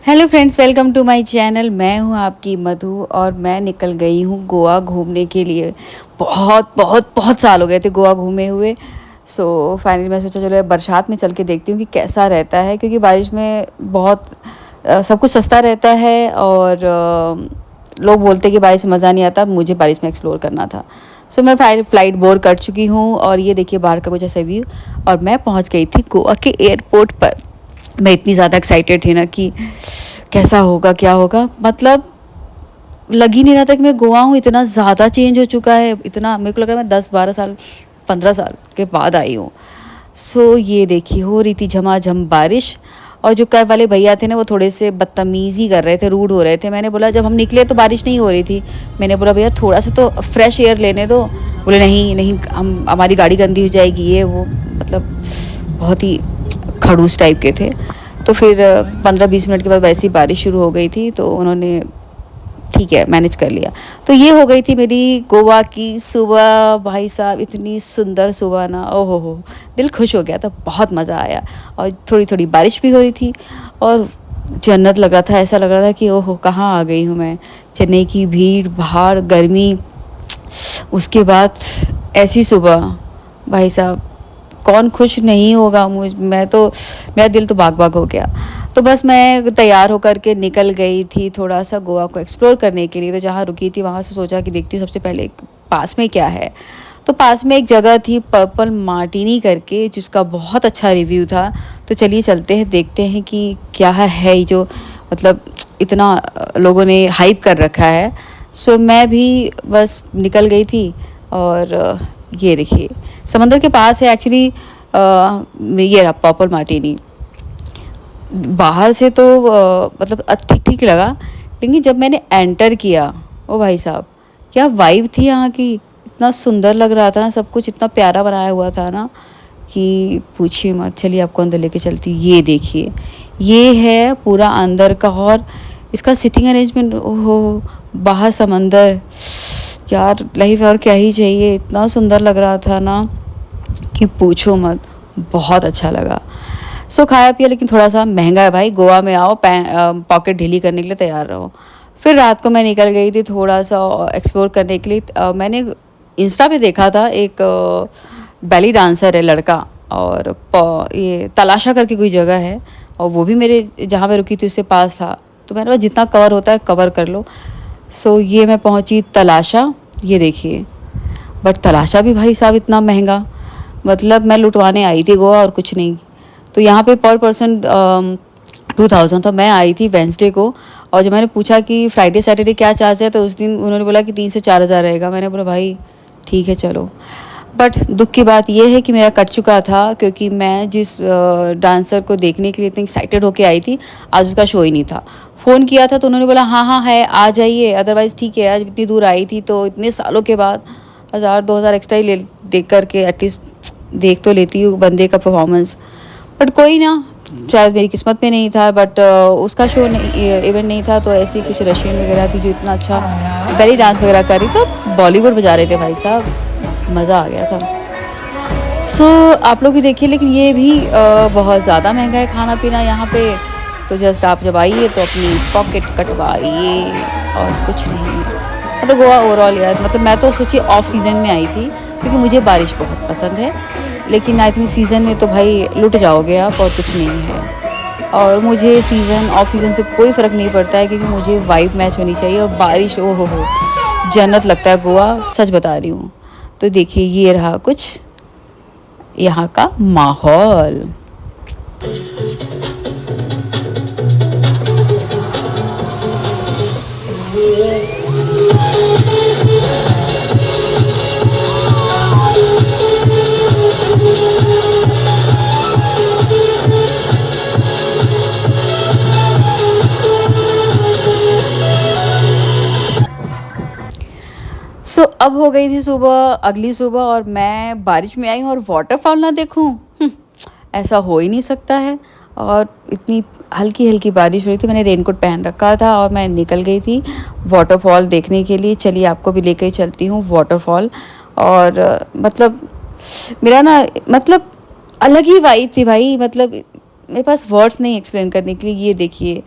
Hello friends, welcome to my channel. मैं हूं आपकी मधु और मैं निकल गई हूं गोवा घूमने के लिए। बहुत बहुत बहुत साल हो गए थे गोवा घूमे हुए। फाइनली मैं सोचा चलो बरसात में चल के देखती हूँ कि कैसा रहता है, क्योंकि बारिश में बहुत सब कुछ सस्ता रहता है और लोग बोलते हैं कि बारिश में मज़ा नहीं आता। मुझे बारिश में एक्सप्लोर करना था। मैं फ़्लाइट बोर्ड कर चुकी हूँ और ये देखिए बाहर का कुछ ऐसा व्यू। और मैं पहुँच गई थी गोवा के एयरपोर्ट पर। मैं इतनी ज़्यादा एक्साइटेड थी ना कि कैसा होगा क्या होगा, मतलब लग ही नहीं रहा था कि मैं गोवा हूँ। इतना ज़्यादा चेंज हो चुका है, इतना मेरे को लग रहा है मैं 10-12 साल 15 साल के बाद आई हूँ। ये देखिए हो रही थी झमाझम बारिश। और जो कैब वाले भैया थे ना, वो थोड़े से बदतमीज़ी कर रहे थे, रूड हो रहे थे। मैंने बोला, जब हम निकले तो बारिश नहीं हो रही थी। मैंने बोला भैया थोड़ा सा तो फ्रेश एयर लेने दो। बोले नहीं नहीं, हम हमारी गाड़ी गंदी हो जाएगी, ये वो, मतलब बहुत ही खड़ूस टाइप के थे। तो फिर 15-20 मिनट के बाद वैसी बारिश शुरू हो गई थी, तो उन्होंने ठीक है मैनेज कर लिया। तो ये हो गई थी मेरी गोवा की सुबह। भाई साहब इतनी सुंदर सुबह ना, ओहो हो, दिल खुश हो गया था, बहुत मज़ा आया। और थोड़ी थोड़ी बारिश भी हो रही थी और जन्नत लग रहा था। ऐसा लग रहा था कि ओहो कहाँ आ गई हूँ मैं। चेन्नई की भीड़ भाड़ गर्मी, उसके बाद ऐसी सुबह, भाई साहब कौन खुश नहीं होगा। मेरा दिल तो बाग बाग हो गया। तो बस मैं तैयार होकर के निकल गई थी थोड़ा सा गोवा को एक्सप्लोर करने के लिए। तो जहाँ रुकी थी वहाँ से सोचा कि देखती हूँ सबसे पहले पास में क्या है। तो पास में एक जगह थी पर्पल मार्टिनी करके, जिसका बहुत अच्छा रिव्यू था। तो चलिए चलते हैं, देखते हैं कि क्या है ये जो, मतलब इतना लोगों ने हाइप कर रखा है। मैं भी बस निकल गई थी। और ये देखिए समंदर के पास है एक्चुअली। ये रहा पर्पल मार्टिनी। बाहर से तो मतलब ठीक ठीक लगा, लेकिन जब मैंने एंटर किया, ओ भाई साहब क्या वाइब थी यहाँ की। इतना सुंदर लग रहा था, सब कुछ इतना प्यारा बनाया हुआ था ना कि पूछिए मत। चलिए आपको अंदर लेके चलती हूँ। ये देखिए, ये है पूरा अंदर का। और इसका सिटिंग अरेंजमेंट, ओहो, बाहर समंदर, यार लाइफ और क्या ही चाहिए। इतना सुंदर लग रहा था ना कि पूछो मत, बहुत अच्छा लगा। खाया पिया, लेकिन थोड़ा सा महंगा है भाई। गोवा में आओ पॉकेट ढीली करने के लिए तैयार रहो। फिर रात को मैं निकल गई थी थोड़ा सा एक्सप्लोर करने के लिए। मैंने इंस्टा पे देखा था एक बैली डांसर है लड़का, और ये तलाशा करके कोई जगह है, और वो भी मेरे जहाँ पे रुकी थी उससे पास था। तो मैंने बोला जितना कवर होता है कवर कर लो। ये मैं पहुँची तलाशा, ये देखिए। बट तलाशा भी भाई साहब इतना महंगा, मतलब मैं लुटवाने आई थी गोवा और कुछ नहीं। तो यहाँ पे पर पर्सन 2000 था। मैं आई थी वेंसडे को, और जब मैंने पूछा कि फ्राइडे सैटरडे क्या चार्ज है, तो उस दिन उन्होंने बोला कि 3 से 4 हज़ार रहेगा। मैंने बोला भाई ठीक है चलो। बट दुख की बात यह है कि मेरा कट चुका था, क्योंकि मैं जिस डांसर को देखने के लिए इतनी एक्साइटेड होके आई थी, आज उसका शो ही नहीं था। फ़ोन किया था तो उन्होंने बोला हाँ हाँ है, आ जाइए, अदरवाइज़ ठीक है। आज इतनी दूर आई थी तो इतने सालों के बाद 1000-2000 एक्स्ट्रा ही ले देख करके एटलीस्ट देख तो लेती हूँ बंदे का परफॉर्मेंस। बट कोई ना, शायद मेरी किस्मत में नहीं था। बट उसका शो नहीं, इवेंट नहीं था, तो ऐसी कुछ रशियन वगैरह थी जो इतना अच्छा बेली डांस वगैरह कर रही था। बॉलीवुड बजा रहे थे भाई साहब, मज़ा आ गया था। आप लोग भी देखिए, लेकिन ये भी बहुत ज़्यादा महंगा है खाना पीना यहाँ पे। तो जस्ट आप जब आइए तो अपनी पॉकेट कटवाइए और कुछ नहीं। मतलब गोवा ओवरऑल यार, मतलब मैं तो सोचिए ऑफ सीज़न में आई थी, क्योंकि मुझे बारिश बहुत पसंद है। लेकिन आई थिंक सीज़न में तो भाई लुट जाओगे आप, और कुछ नहीं है। और मुझे सीज़न ऑफ सीज़न से कोई फ़र्क नहीं पड़ता है, क्योंकि मुझे वाइब मैच होनी चाहिए। और बारिश, ओ हो, जन्नत लगता है गोवा, सच बता रही हूँ। तो देखिए ये रहा कुछ यहाँ का माहौल। अब हो गई थी सुबह, अगली सुबह, और मैं बारिश में आई हूँ और वाटरफॉल ना देखूँ। ऐसा हो ही नहीं सकता है। और इतनी हल्की हल्की बारिश हो रही थी, मैंने रेनकोट पहन रखा था और मैं निकल गई थी वाटरफॉल देखने के लिए। चलिए आपको भी लेकर चलती हूँ वाटरफॉल। और मतलब मेरा ना, मतलब अलग ही वाइब थी भाई। मतलब मेरे पास वर्ड्स नहीं एक्सप्लेन करने के लिए। ये देखिए